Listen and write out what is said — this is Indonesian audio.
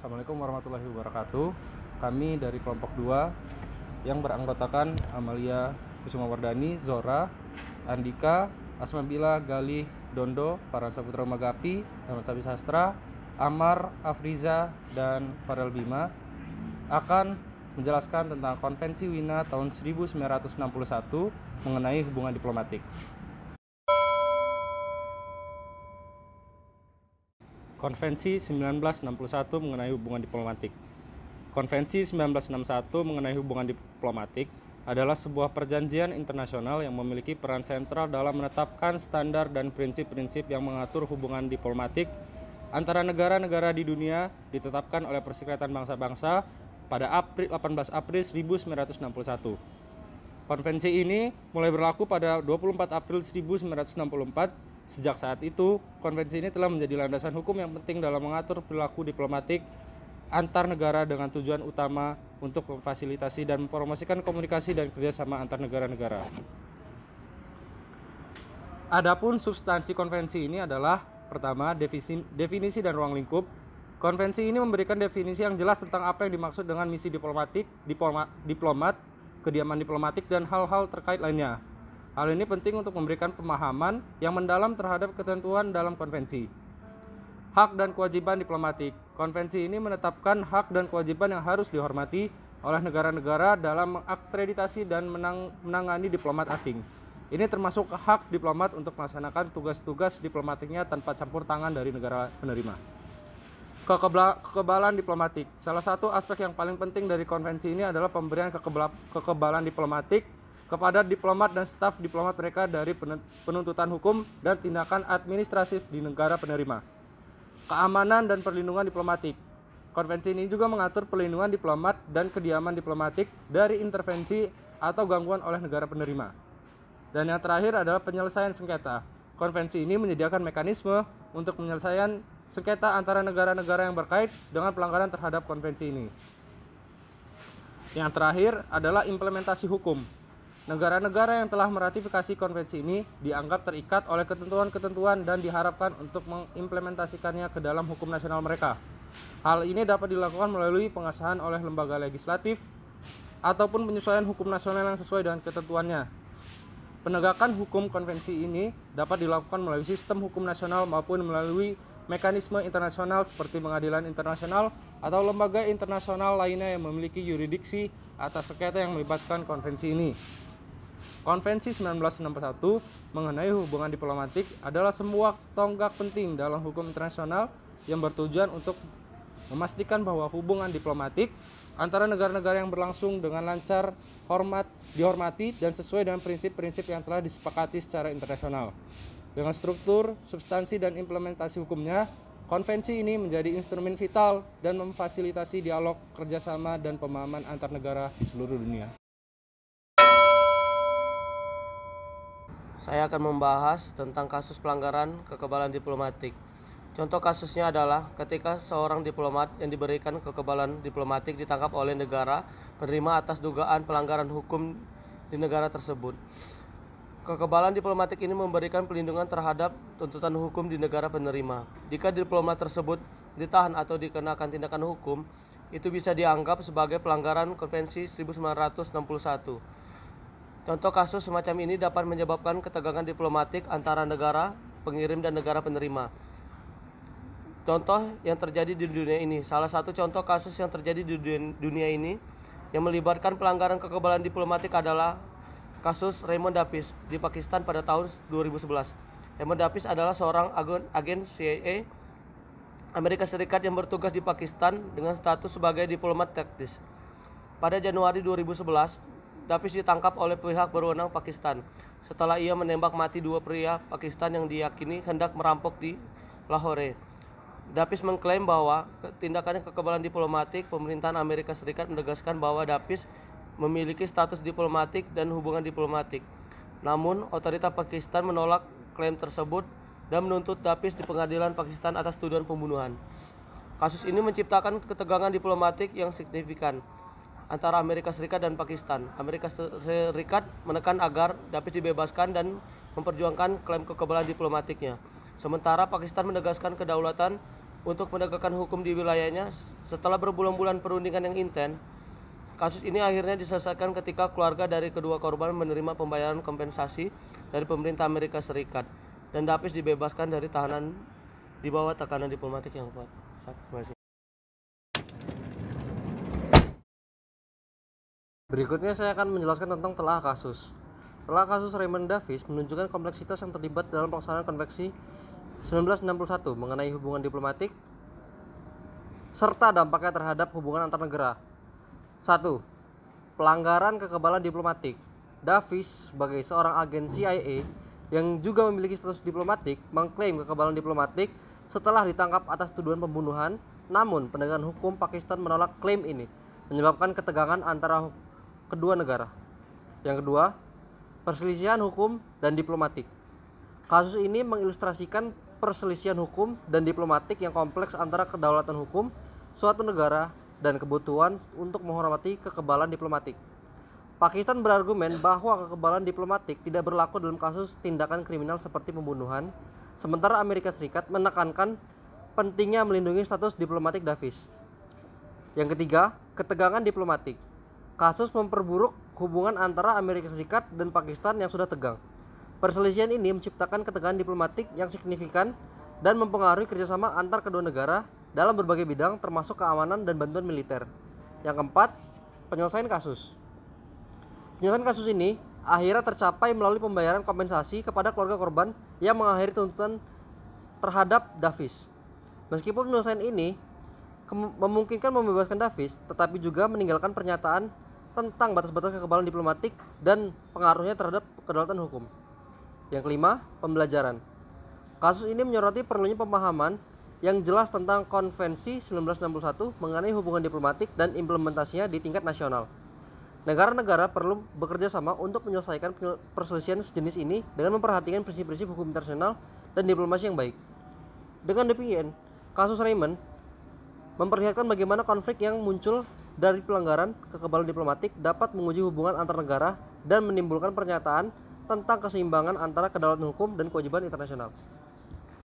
Assalamualaikum warahmatullahi wabarakatuh. Kami dari kelompok 2 yang beranggotakan Amalia Kusumawardani, Zora, Andika, Asmabila, Galih, Dondo, Farhan Saputra Magapi, Ahmad Sabi Sastra, Amar, Afriza, dan Farel Bima akan menjelaskan tentang Konvensi Wina tahun 1961 mengenai hubungan diplomatik. Konvensi 1961 mengenai hubungan diplomatik. Konvensi 1961 mengenai hubungan diplomatik adalah sebuah perjanjian internasional yang memiliki peran sentral dalam menetapkan standar dan prinsip-prinsip yang mengatur hubungan diplomatik antara negara-negara di dunia, ditetapkan oleh Perserikatan Bangsa-Bangsa pada 18 April 1961. Konvensi ini mulai berlaku pada 24 April 1964. Sejak saat itu, konvensi ini telah menjadi landasan hukum yang penting dalam mengatur perilaku diplomatik antar negara dengan tujuan utama untuk memfasilitasi dan mempromosikan komunikasi dan kerjasama antar negara-negara. Adapun substansi konvensi ini adalah pertama, definisi dan ruang lingkup. Konvensi ini memberikan definisi yang jelas tentang apa yang dimaksud dengan misi diplomatik, diplomat, kediaman diplomatik, dan hal-hal terkait lainnya. Hal ini penting untuk memberikan pemahaman yang mendalam terhadap ketentuan dalam konvensi. Hak dan kewajiban diplomatik. Konvensi ini menetapkan hak dan kewajiban yang harus dihormati oleh negara-negara dalam mengakreditasi dan menangani diplomat asing. Ini termasuk hak diplomat untuk melaksanakan tugas-tugas diplomatiknya tanpa campur tangan dari negara penerima. Kekebalan diplomatik. Salah satu aspek yang paling penting dari konvensi ini adalah pemberian kekebalan diplomatik kepada diplomat dan staf diplomat mereka dari penuntutan hukum dan tindakan administratif di negara penerima. Keamanan dan perlindungan diplomatik. Konvensi ini juga mengatur perlindungan diplomat dan kediaman diplomatik dari intervensi atau gangguan oleh negara penerima. Dan yang terakhir adalah penyelesaian sengketa. Konvensi ini menyediakan mekanisme untuk penyelesaian sengketa antara negara-negara yang berkait dengan pelanggaran terhadap konvensi ini. Yang terakhir adalah implementasi hukum. Negara-negara yang telah meratifikasi konvensi ini dianggap terikat oleh ketentuan-ketentuan dan diharapkan untuk mengimplementasikannya ke dalam hukum nasional mereka. Hal ini dapat dilakukan melalui pengesahan oleh lembaga legislatif ataupun penyesuaian hukum nasional yang sesuai dengan ketentuannya. Penegakan hukum konvensi ini dapat dilakukan melalui sistem hukum nasional maupun melalui mekanisme internasional seperti pengadilan internasional atau lembaga internasional lainnya yang memiliki yurisdiksi atas sengketa yang melibatkan konvensi ini. Konvensi 1961 mengenai hubungan diplomatik adalah sebuah tonggak penting dalam hukum internasional yang bertujuan untuk memastikan bahwa hubungan diplomatik antara negara-negara yang berlangsung dengan lancar, dihormati, dan sesuai dengan prinsip-prinsip yang telah disepakati secara internasional. Dengan struktur, substansi, dan implementasi hukumnya, konvensi ini menjadi instrumen vital dan memfasilitasi dialog, kerjasama, dan pemahaman antar negara di seluruh dunia. Saya akan membahas tentang kasus pelanggaran kekebalan diplomatik. Contoh kasusnya adalah ketika seorang diplomat yang diberikan kekebalan diplomatik ditangkap oleh negara penerima atas dugaan pelanggaran hukum di negara tersebut. Kekebalan diplomatik ini memberikan perlindungan terhadap tuntutan hukum di negara penerima. Jika diplomat tersebut ditahan atau dikenakan tindakan hukum, itu bisa dianggap sebagai pelanggaran Konvensi 1961. Contoh kasus semacam ini dapat menyebabkan ketegangan diplomatik antara negara pengirim dan negara penerima. Contoh yang terjadi di dunia ini, salah satu contoh kasus yang terjadi di dunia ini yang melibatkan pelanggaran kekebalan diplomatik adalah kasus Raymond Davis di Pakistan pada tahun 2011. Raymond Davis adalah seorang agen CIA Amerika Serikat yang bertugas di Pakistan dengan status sebagai diplomat taktis. Pada Januari 2011, Davis ditangkap oleh pihak berwenang Pakistan setelah ia menembak mati 2 pria Pakistan yang diyakini hendak merampok di Lahore. Davis mengklaim bahwa tindakan kekebalan diplomatik pemerintahan Amerika Serikat menegaskan bahwa Davis memiliki status diplomatik dan hubungan diplomatik. Namun, otoritas Pakistan menolak klaim tersebut dan menuntut Davis di pengadilan Pakistan atas tuduhan pembunuhan. Kasus ini menciptakan ketegangan diplomatik yang signifikan antara Amerika Serikat dan Pakistan. Amerika Serikat menekan agar Davis dibebaskan dan memperjuangkan klaim kekebalan diplomatiknya. Sementara Pakistan menegaskan kedaulatan untuk menegakkan hukum di wilayahnya. Setelah berbulan-bulan perundingan yang intens, kasus ini akhirnya diselesaikan ketika keluarga dari kedua korban menerima pembayaran kompensasi dari pemerintah Amerika Serikat dan Davis dibebaskan dari tahanan di bawah tekanan diplomatik yang kuat. Terima kasih. Berikutnya saya akan menjelaskan tentang telah kasus. Telah kasus Raymond Davis menunjukkan kompleksitas yang terlibat dalam pelaksanaan konvensi 1961 mengenai hubungan diplomatik serta dampaknya terhadap hubungan antar negara. 1. Pelanggaran kekebalan diplomatik. Davis sebagai seorang agen CIA yang juga memiliki status diplomatik mengklaim kekebalan diplomatik setelah ditangkap atas tuduhan pembunuhan. Namun penegakan hukum Pakistan menolak klaim ini, menyebabkan ketegangan antara kedua negara. Yang kedua, perselisihan hukum dan diplomatik. Kasus ini mengilustrasikan perselisihan hukum dan diplomatik yang kompleks antara kedaulatan hukum suatu negara dan kebutuhan untuk menghormati kekebalan diplomatik. Pakistan berargumen bahwa kekebalan diplomatik tidak berlaku dalam kasus tindakan kriminal seperti pembunuhan, sementara Amerika Serikat menekankan pentingnya melindungi status diplomatik Davis. Yang ketiga, ketegangan diplomatik. Kasus memperburuk hubungan antara Amerika Serikat dan Pakistan yang sudah tegang. Perselisihan ini menciptakan ketegangan diplomatik yang signifikan dan mempengaruhi kerjasama antar kedua negara dalam berbagai bidang termasuk keamanan dan bantuan militer. Yang keempat, penyelesaian kasus. Penyelesaian kasus ini akhirnya tercapai melalui pembayaran kompensasi kepada keluarga korban yang mengakhiri tuntutan terhadap Davis. Meskipun penyelesaian ini memungkinkan membebaskan Davis, tetapi juga meninggalkan pernyataan tentang batas-batas kekebalan diplomatik dan pengaruhnya terhadap kedaulatan hukum. Yang kelima, pembelajaran. Kasus ini menyoroti perlunya pemahaman yang jelas tentang Konvensi 1961 mengenai hubungan diplomatik dan implementasinya di tingkat nasional. Negara-negara perlu bekerja sama untuk menyelesaikan perselisihan sejenis ini dengan memperhatikan prinsip-prinsip hukum internasional dan diplomasi yang baik. Dengan demikian, kasus Raymond memperlihatkan bagaimana konflik yang muncul dari pelanggaran kekebalan diplomatik dapat menguji hubungan antar negara dan menimbulkan pernyataan tentang keseimbangan antara kedaulatan hukum dan kewajiban internasional.